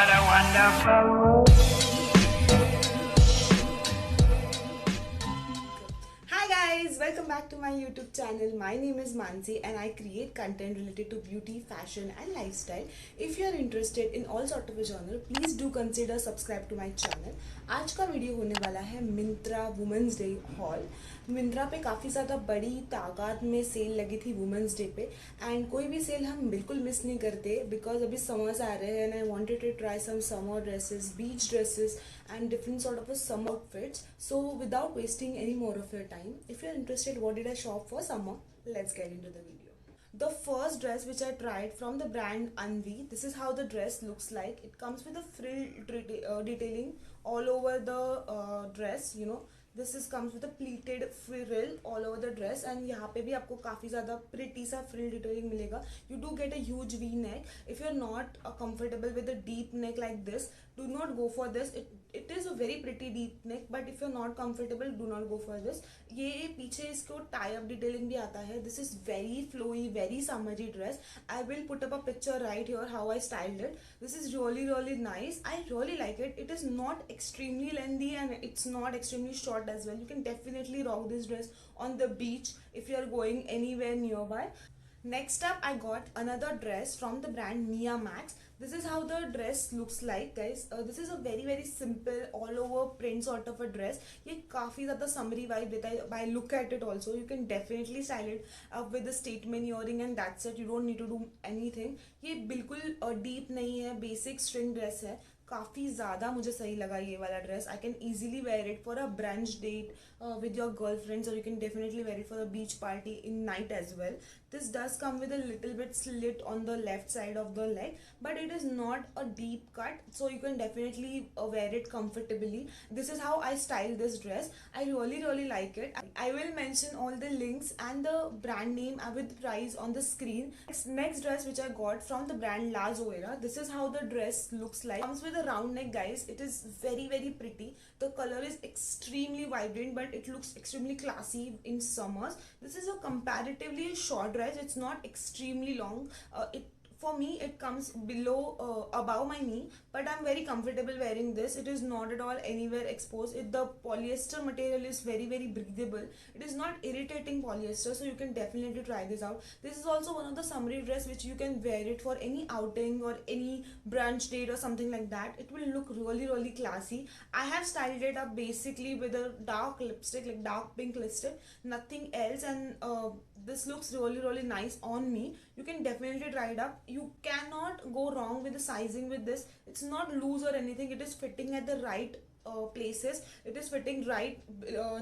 What a wonderful world. Hi guys, welcome back to my YouTube channel. My name is Mansi and I create content related to beauty, fashion and lifestyle. If you are interested in all sort of a genre, please do consider subscribe to my channel. आज का video होने वाला है Myntra women's day hall. Myntra पे काफ़ी ज़्यादा बड़ी तादाद में सेल लगी थी वुमेंस डे पे एंड कोई भी सेल हम बिल्कुल मिस नहीं करते बिकॉज अभी समर्स आ रहे हैं and I wanted to try some summer dresses, beach dresses and different sort of a summer outfits. So without wasting any more of your time, if you're interested what did I shop for summer, let's get into the video. The first dress which I tried from the brand Anvi, this is how the dress looks like. It comes with a frill detailing all over the dress, you know. This is comes with a pleated frill all over the dress and यहाँ पे भी आपको काफ़ी ज़्यादा pretty सा frill detailing मिलेगा. You do get a huge V neck. If you're not comfortable with a deep neck like this, do not go for this. It is a very pretty deep neck, but if you're not comfortable, do not go for this. ये पीछे इसको tie up detailing भी आता है. This is very flowy, very summery dress. I will put up a picture right here how I styled it. This is really nice. I really like it. It is not extremely lengthy and it's not extremely short as well. You can definitely rock this dress on the beach if you are going anywhere nearby. Next up I got another dress from the brand Mia Max. This is how the dress looks like guys. This is a very simple all over print sort of a dress. ये काफ़ी ज़्यादा summery vibe देता है. By look at it also you can definitely style it up with a statement earring and that's it. You don't need to do anything. ये बिल्कुल deep नहीं है, basic string dress है. काफ़ी ज़्यादा मुझे सही लगा ये वाला dress. I can easily wear it for a brunch date with your girlfriends or you can definitely wear it for a beach party in night as well. This does come with a little bit slit on the left side of the leg but it is not a deep cut so you can definitely wear it comfortably. This is how I style this dress. I really like it. I will mention all the links and the brand name with price on the screen. Next dress which I got from the brand La Zoera. This is how the dress looks like. Comes with a round neck guys. It is very pretty. The color is extremely vibrant but it looks extremely classy in summers. This is a comparatively short dress. It's not extremely long. It for me it comes below above my knee but I'm very comfortable wearing this. It is not at all anywhere exposed. The polyester material is very breathable. It is not irritating polyester so you can definitely try this out. This is also one of the summery dress which you can wear it for any outing or any brunch date or something like that. It will look really classy. I have styled it up basically with a dark lipstick, like dark pink lipstick, nothing else, and this looks really nice on me. You can definitely try it up. You cannot go wrong with the sizing with this. It's not loose or anything. It is fitting at the right places. It is fitting right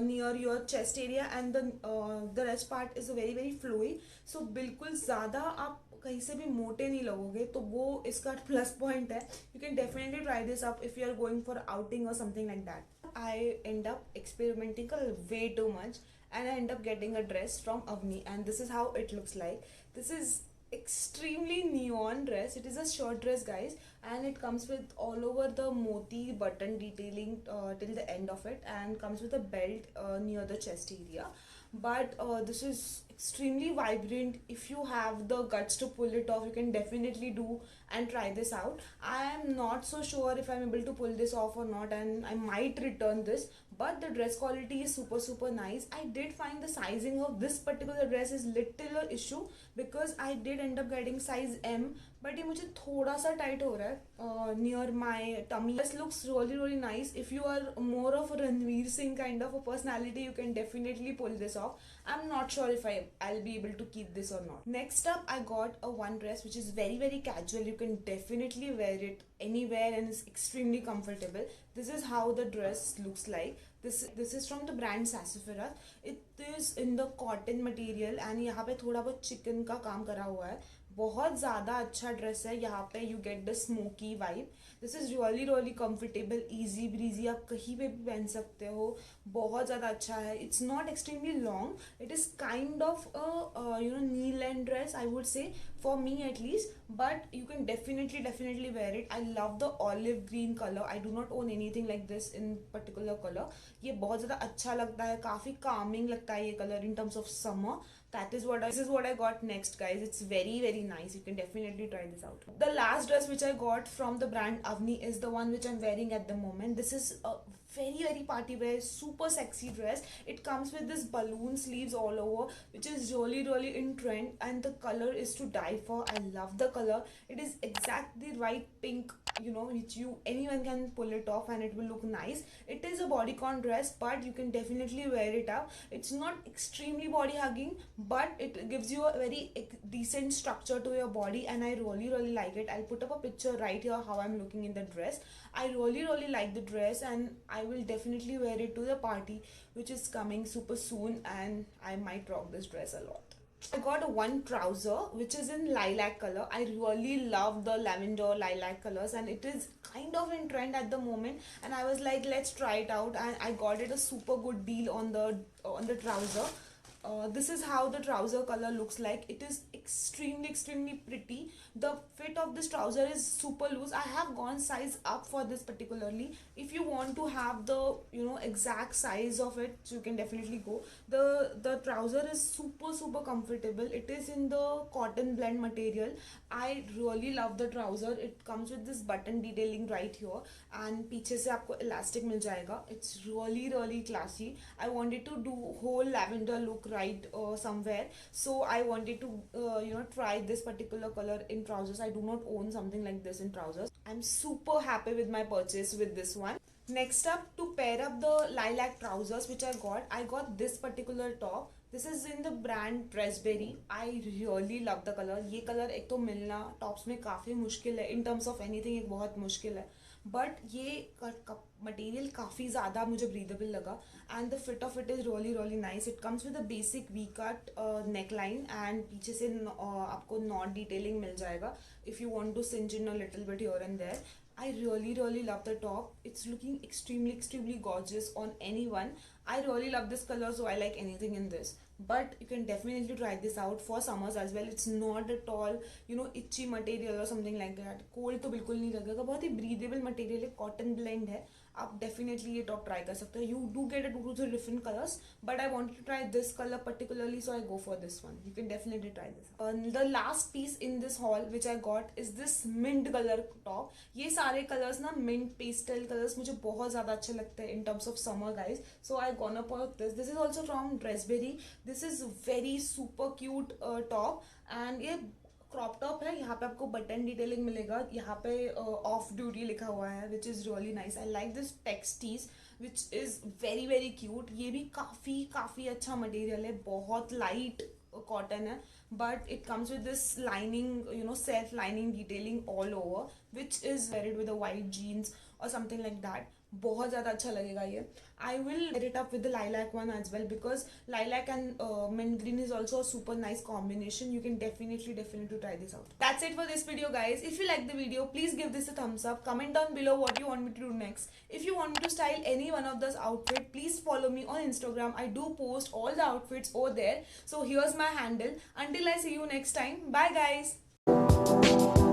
near your chest area and the rest part is very flowy. So बिल्कुल ज़्यादा आप कहीं से भी मोटे नहीं लगोगे तो वो इसका प्लस पॉइंट है. You can definitely try this up if you are going for outing और something like that. I end up experimenting way too much and I end up getting a dress from Avni and this is how it looks like. This is extremely neon dress. It is a short dress guys and it comes with all over the moti button detailing till the end of it and comes with a belt near the chest area. But this is extremely vibrant. If you have the guts to pull it off you can definitely do and try this out. I am not so sure if I'm able to pull this off or not and I might return this but the dress quality is super nice. I did find the sizing of this particular dress is little a issue because I did end up getting size M but ये मुझे थोड़ा सा tight हो रहा है near my tummy. This looks really nice. If you are more of a Ranveer Singh kind of a personality you can definitely pull this off. I'm not sure if I'll be able to keep this or not. Next up I got a one dress which is very casual. You can definitely wear it anywhere and is extremely comfortable. This is how the dress looks like. This is from the brand Sassafras. It is in the cotton material and यहाँ पे थोड़ा बहुत chicken का काम करा हुआ है. बहुत ज़्यादा अच्छा ड्रेस है. यहाँ पे you get the smoky vibe. This is really comfortable, easy breezy. आप कहीं पे भी पहन सकते हो. बहुत ज़्यादा अच्छा है. It's not extremely long. It is kind of knee length dress I would say for me at least, but you can definitely wear it. I love the olive green color. I do not own anything like this in particular color. ये बहुत ज़्यादा अच्छा लगता है. काफ़ी calming लगता है ये color in terms of summer. That is what this is what I got next, guys. It's very nice. You can definitely try this out. The last dress which I got from the brand Avni is the one which I'm wearing at the moment. This is a very party wear, super sexy dress. It comes with this balloon sleeves all over, which is really in trend, and the color is to die for. I love the color. It is exactly right pink, you know, which anyone can pull it off and it will look nice. It is a bodycon dress, but you can definitely wear it up. It's not extremely body hugging, but it gives you a very decent structure to your body, and I really like it. I'll put up a picture right here how I'm looking in the dress. I really like the dress, and I will definitely wear it to the party which is coming super soon, and I might rock this dress a lot. I got one trouser which is in lilac color. I really love the lavender lilac colors, and it is kind of in trend at the moment, and I was like, let's try it out, and I got it a super good deal on the trouser. This is how the trouser color looks like. It is extremely pretty. The fit of this trouser is super loose. I have gone size up for this particularly. If you want to have the, you know, exact size of it, so you can definitely go. The trouser is super comfortable. It is in the cotton blend material. I really love the trouser. It comes with this button detailing right here, and पीछे से आपको elastic मिल जाएगा. It's really classy. I wanted to do whole lavender look right somewhere, so I wanted to you know, try this particular color in trousers. I do not own something like this in trousers. I'm super happy with my purchase with this one. Next up, to pair up the lilac trousers which I got this particular top. This is in the brand Pressberry. I really love the color. ये color एक तो मिलना tops में काफ़ी मुश्किल है. In terms of anything एक बहुत मुश्किल है. But ये material काफ़ी ज़्यादा मुझे breathable लगा, and the fit of it is really nice. It comes with a basic V-cut neckline, and पीछे से आपको knot detailing मिल जाएगा if you want to cinch in a little bit here and there. I really love the top. It's looking extremely gorgeous on anyone. I really love this color, so I like anything in this. But you can definitely try this out for summers as well. It's not at all, you know, itchy material or something like that. Cold तो बिल्कुल नहीं लगेगा. बहुत ही breathable material है. Cotton blend है. आप definitely ये top try कर सकते हो. You do get a 2 to 3 different colors, but I wanted to try this color particularly, so I go for this one. You can definitely try this. The last piece in this haul which I got is this mint color top. ये सारे colors ना mint pastel colors मुझे बहुत ज़्यादा अच्छे लगते हैं in terms of summer, guys. So I gonna put this. This is also from Dressberry. This is very super cute top, and ये क्रॉप टॉप है. यहाँ पे आपको बटन डिटेलिंग मिलेगा. यहाँ पे ऑफ ड्यूटी लिखा हुआ है, which is really nice. I like this textures which is very cute. ये भी काफ़ी अच्छा मटेरियल है. बहुत लाइट कॉटन है, but it comes with this lining, you know, self lining detailing all over, which is wear it with a white jeans or something like that. बहुत ज़्यादा अच्छा लगेगा ये. I will wear it up with the lilac one as well, because lilac and mint green is also a super nice combination. You can definitely try this out. That's it for this video, guys. If you like the video, please give this a thumbs up. Comment down below what you want me to do next. If you want me to style any one of those outfits, please follow me on Instagram. I do post all the outfits over there. So here's my handle. Until I see you next time. Bye, guys.